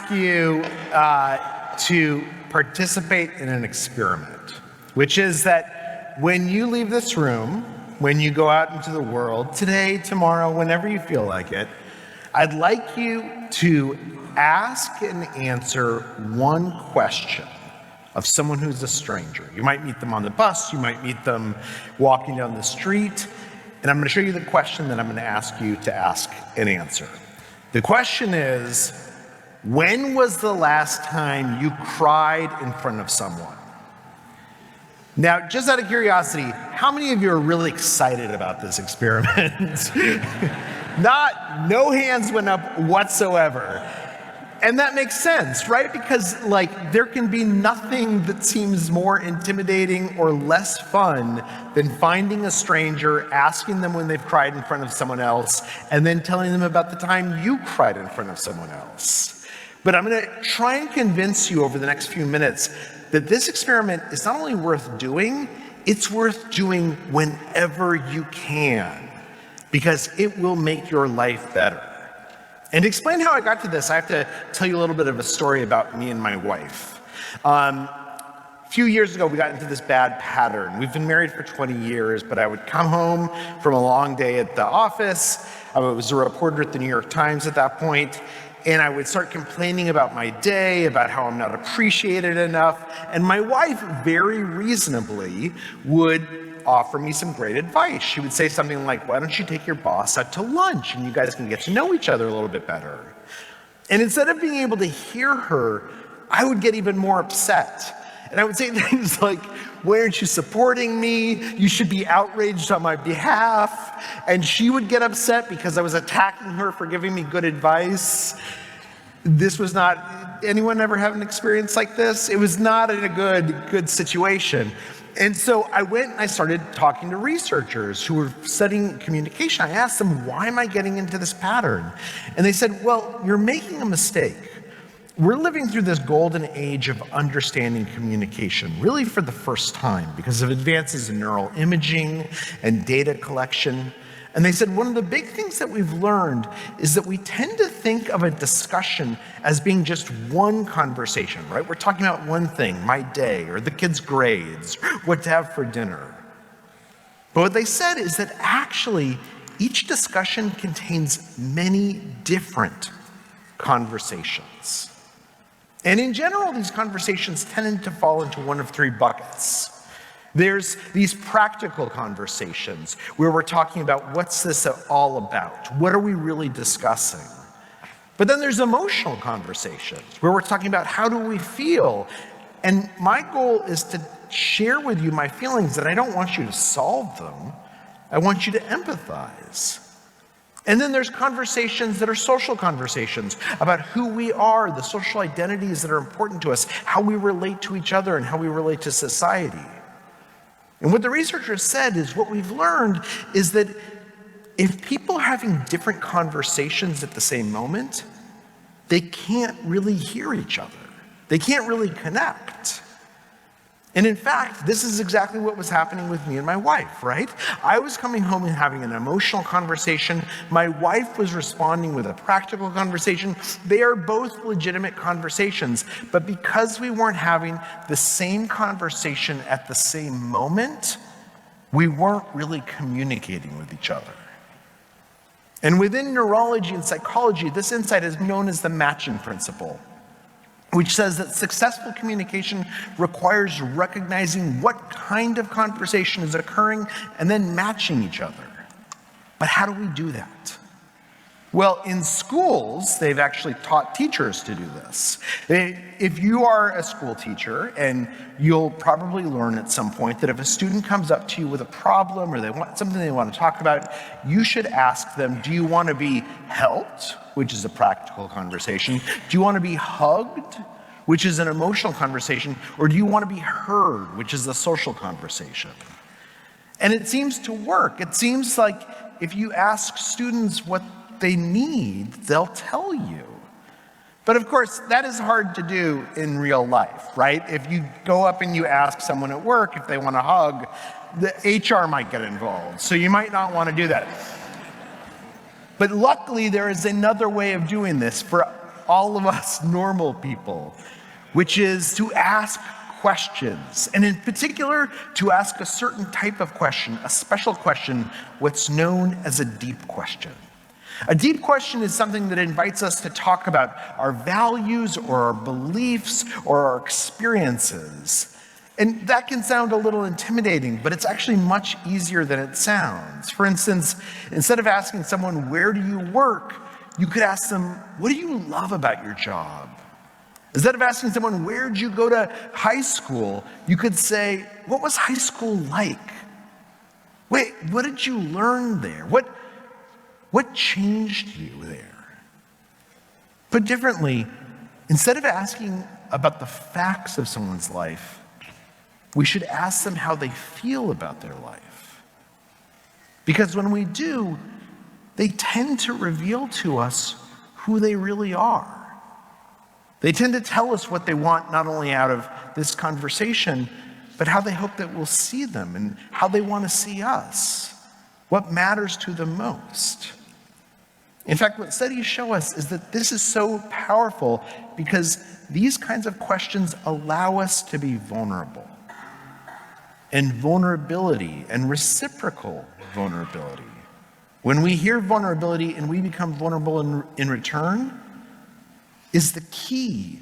ask you to participate in an experiment, which is that when you leave this room, when you go out into the world, today, tomorrow, whenever you feel like it, I'd like you to ask and answer one question of someone who's a stranger. You might meet them on the bus, you might meet them walking down the street, and I'm going to show you the question that I'm going to ask you to ask and answer. The question is, when was the last time you cried in front of someone? Now, just out of curiosity, how many of you are really excited about this experiment? No hands went up whatsoever. And that makes sense, right? Because there can be nothing that seems more intimidating or less fun than finding a stranger, asking them when they've cried in front of someone else, and then telling them about the time you cried in front of someone else. But I'm going to try and convince you over the next few minutes that this experiment is not only worth doing, it's worth doing whenever you can, because it will make your life better. And to explain how I got to this, I have to tell you a little bit of a story about me and my wife. A few years ago, we got into this bad pattern. We've been married for 20 years, but I would come home from a long day at the office. I was a reporter at the New York Times at that point, and I would start complaining about my day, about how I'm not appreciated enough. And my wife, very reasonably, would offer me some great advice. She would say something like, why don't you take your boss out to lunch and you guys can get to know each other a little bit better. And instead of being able to hear her, I would get even more upset. And I would say things like, why aren't you supporting me? You should be outraged on my behalf. And she would get upset because I was attacking her for giving me good advice. This was not, anyone ever have an experience like this? It was not in a good situation. And so I went and I started talking to researchers who were studying communication. I asked them, why am I getting into this pattern? And they said, well, you're making a mistake. We're living through this golden age of understanding communication, really for the first time, because of advances in neural imaging and data collection. And they said one of the big things that we've learned is that we tend to think of a discussion as being just one conversation, right? We're talking about one thing, my day, or the kids' grades, what to have for dinner. But what they said is that actually each discussion contains many different conversations. And in general, these conversations tend to fall into one of three buckets. There's these practical conversations where we're talking about what's this all about? What are we really discussing? But then there's emotional conversations where we're talking about how do we feel? And my goal is to share with you my feelings, that I don't want you to solve them. I want you to empathize. And then there's conversations that are social conversations about who we are, the social identities that are important to us, how we relate to each other and how we relate to society. And what the researchers said is what we've learned is that if people are having different conversations at the same moment, they can't really hear each other. They can't really connect. And in fact, this is exactly what was happening with me and my wife, right? I was coming home and having an emotional conversation. My wife was responding with a practical conversation. They are both legitimate conversations, but because we weren't having the same conversation at the same moment, we weren't really communicating with each other. And within neurology and psychology, this insight is known as the matching principle, which says that successful communication requires recognizing what kind of conversation is occurring and then matching each other. But how do we do that? Well, in schools, they've actually taught teachers to do this. If you are a school teacher, and you'll probably learn at some point that if a student comes up to you with a problem or they want something they want to talk about, you should ask them, do you want to be helped, which is a practical conversation? Do you want to be hugged, which is an emotional conversation? Or do you want to be heard, which is a social conversation? And it seems to work. It seems like if you ask students what they need, they'll tell you. But of course, that is hard to do in real life, right? If you go up and you ask someone at work if they want a hug, the HR might get involved, so you might not want to do that. But luckily, there is another way of doing this. For all of us normal people, which is to ask questions, and in particular, to ask a certain type of question, a special question, what's known as a deep question. A deep question is something that invites us to talk about our values or our beliefs or our experiences. And that can sound a little intimidating, but it's actually much easier than it sounds. For instance, instead of asking someone, where do you work? You could ask them, what do you love about your job? Instead of asking someone, where did you go to high school? You could say, what was high school like? Wait, what did you learn there? What changed you there? Put differently, instead of asking about the facts of someone's life, we should ask them how they feel about their life. Because when we do, they tend to reveal to us who they really are. They tend to tell us what they want not only out of this conversation, but how they hope that we'll see them and how they want to see us, what matters to them most. In fact, what studies show us is that this is so powerful because these kinds of questions allow us to be vulnerable. And vulnerability and reciprocal vulnerability. When we hear vulnerability and we become vulnerable in return, is the key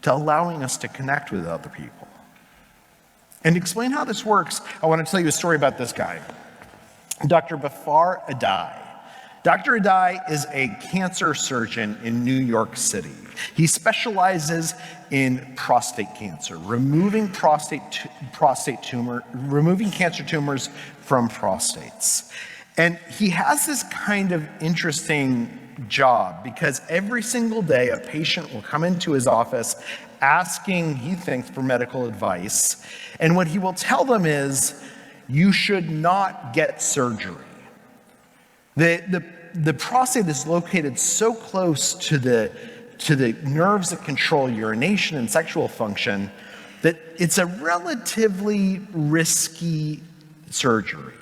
to allowing us to connect with other people. And to explain how this works, I want to tell you a story about this guy, Dr. Bafar Adai. Dr. Adai is a cancer surgeon in New York City. He specializes in prostate cancer, removing cancer tumors from prostates. And he has this kind of interesting job because every single day a patient will come into his office asking, he thinks, for medical advice. And what he will tell them is, you should not get surgery. The prostate is located so close to the nerves that control urination and sexual function that it's a relatively risky surgery.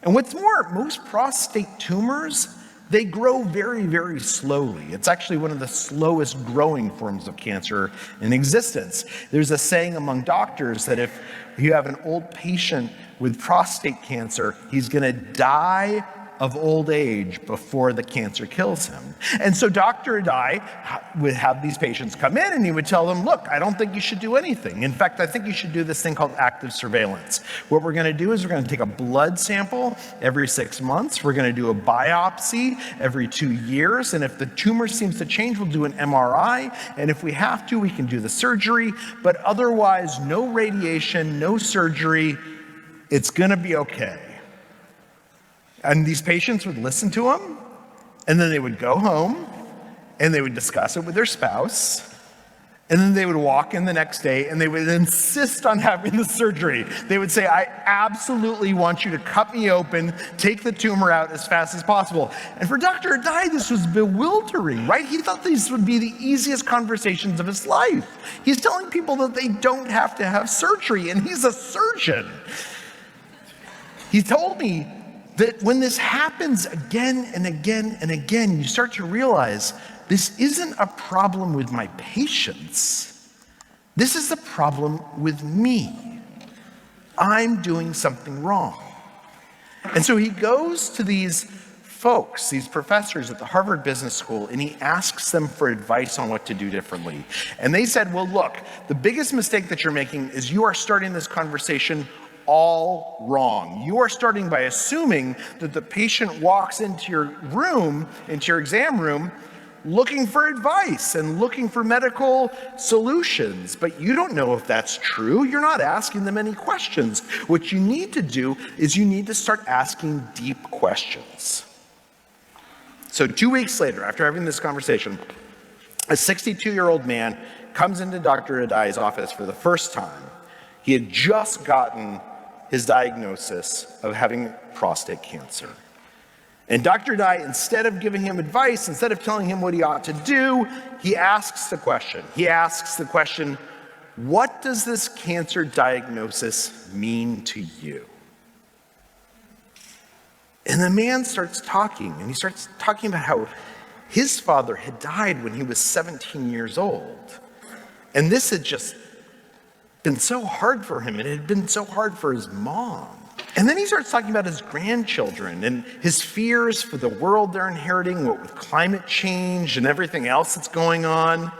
And what's more, most prostate tumors, they grow very, very slowly. It's actually one of the slowest growing forms of cancer in existence. There's a saying among doctors that if you have an old patient with prostate cancer, he's gonna die of old age before the cancer kills him. And so Dr. Adai would have these patients come in and he would tell them, look, I don't think you should do anything. In fact, I think you should do this thing called active surveillance. What we're gonna do is we're gonna take a blood sample every 6 months. We're gonna do a biopsy every 2 years. And if the tumor seems to change, we'll do an MRI. And if we have to, we can do the surgery. But otherwise, no radiation, no surgery. It's gonna be okay. And these patients would listen to him, and then they would go home, and they would discuss it with their spouse, and then they would walk in the next day, and they would insist on having the surgery. They would say, I absolutely want you to cut me open, take the tumor out as fast as possible. And for Dr. Adai, this was bewildering, right? He thought these would be the easiest conversations of his life. He's telling people that they don't have to have surgery, and he's a surgeon. He told me that when this happens again and again and again, you start to realize this isn't a problem with my patients. This is a problem with me. I'm doing something wrong. And so he goes to these folks, these professors at the Harvard Business School, and he asks them for advice on what to do differently. And they said, well, look, the biggest mistake that you're making is you are starting this conversation all wrong. You are starting by assuming that the patient walks into your room, into your exam room, looking for advice and looking for medical solutions. But you don't know if that's true. You're not asking them any questions. What you need to do is you need to start asking deep questions. So 2 weeks later, after having this conversation, a 62-year-old man comes into Dr. Adai's office for the first time. He had just gotten his diagnosis of having prostate cancer. And Dr. Adai, instead of giving him advice, instead of telling him what he ought to do, he asks the question. He asks the question, what does this cancer diagnosis mean to you? And the man starts talking, and he starts talking about how His father had died when he was 17 years old. And this had just been so hard for him, and it had been so hard for his mom. And then he starts talking about his grandchildren and his fears for the world they're inheriting, what with climate change and everything else that's going on.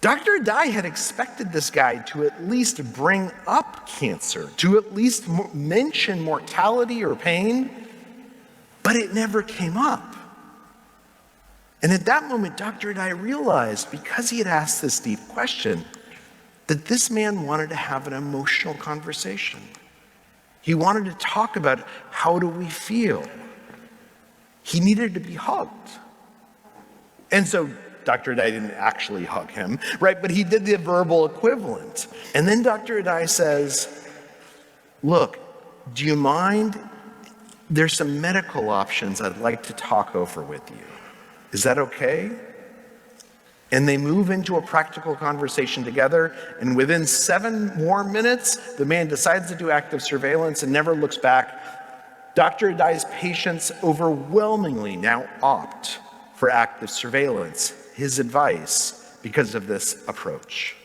Dr. Dye had expected this guy to at least bring up cancer, to at least mention mortality or pain, but it never came up. And at that moment, Dr. Dye realized, because he had asked this deep question, that this man wanted to have an emotional conversation. He wanted to talk about, how do we feel? He needed to be hugged. And so Dr. Dye didn't actually hug him, right? But he did the verbal equivalent. And then Dr. Dye says, look, do you mind? There's some medical options I'd like to talk over with you. Is that okay? And they move into a practical conversation together, and within 7 more minutes, the man decides to do active surveillance and never looks back. Dr. Dye's patients overwhelmingly now opt for active surveillance, his advice, because of this approach.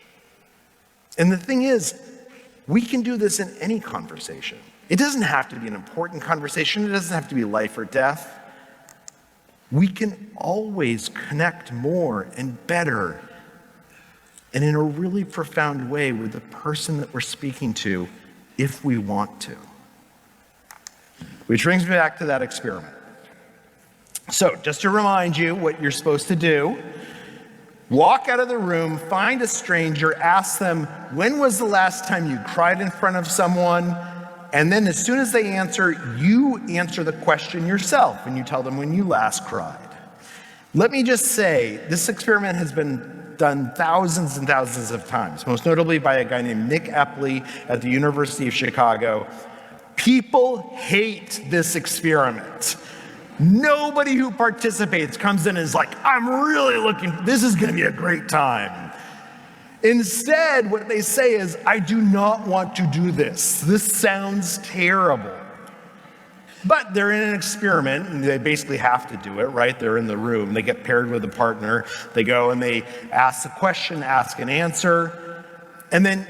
And the thing is, we can do this in any conversation. It doesn't have to be an important conversation. It doesn't have to be life or death. We can always connect more and better and in a really profound way with the person that we're speaking to if we want to. Which brings me back to that experiment. So just to remind you what you're supposed to do, walk out of the room, find a stranger, ask them, when was the last time you cried in front of someone? And then as soon as they answer, you answer the question yourself and you tell them when you last cried. Let me just say, this experiment has been done thousands and thousands of times, most notably by a guy named Nick Epley at the University of Chicago. People hate this experiment. Nobody who participates comes in and is like, I'm really this is gonna be a great time. Instead, what they say is, I do not want to do this. This sounds terrible. But they're in an experiment, and they basically have to do it, right? They're in the room. They get paired with a partner. They go and they ask a question, ask and answer. And then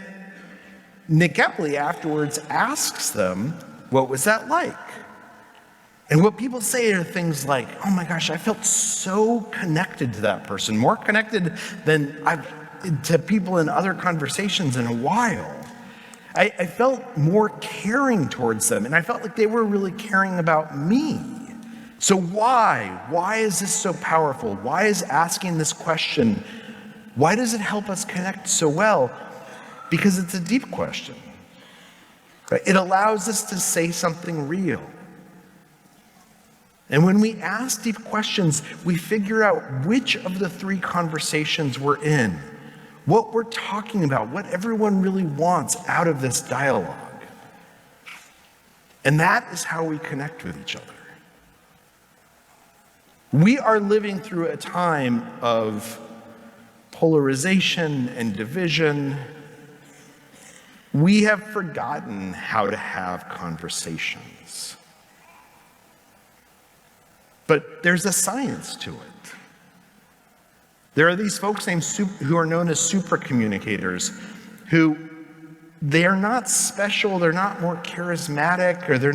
Nick Epley afterwards asks them, what was that like? And what people say are things like, oh my gosh, I felt so connected to that person, more connected than to people in other conversations in a while. I felt more caring towards them, and I felt like they were really caring about me. So why? Why is this so powerful? Why is asking this question, why does it help us connect so well? Because it's a deep question. It allows us to say something real. And when we ask deep questions, we figure out which of the 3 conversations we're in, what we're talking about, what everyone really wants out of this dialogue. And that is how we connect with each other. We are living through a time of polarization and division. We have forgotten how to have conversations. But there's a science to it. There are these folks who are known as super communicators, who they're not special, they're not more charismatic, or they're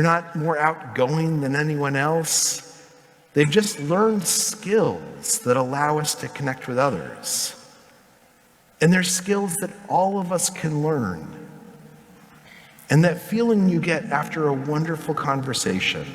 not more outgoing than anyone else. They've just learned skills that allow us to connect with others. And they're skills that all of us can learn. And that feeling you get after a wonderful conversation,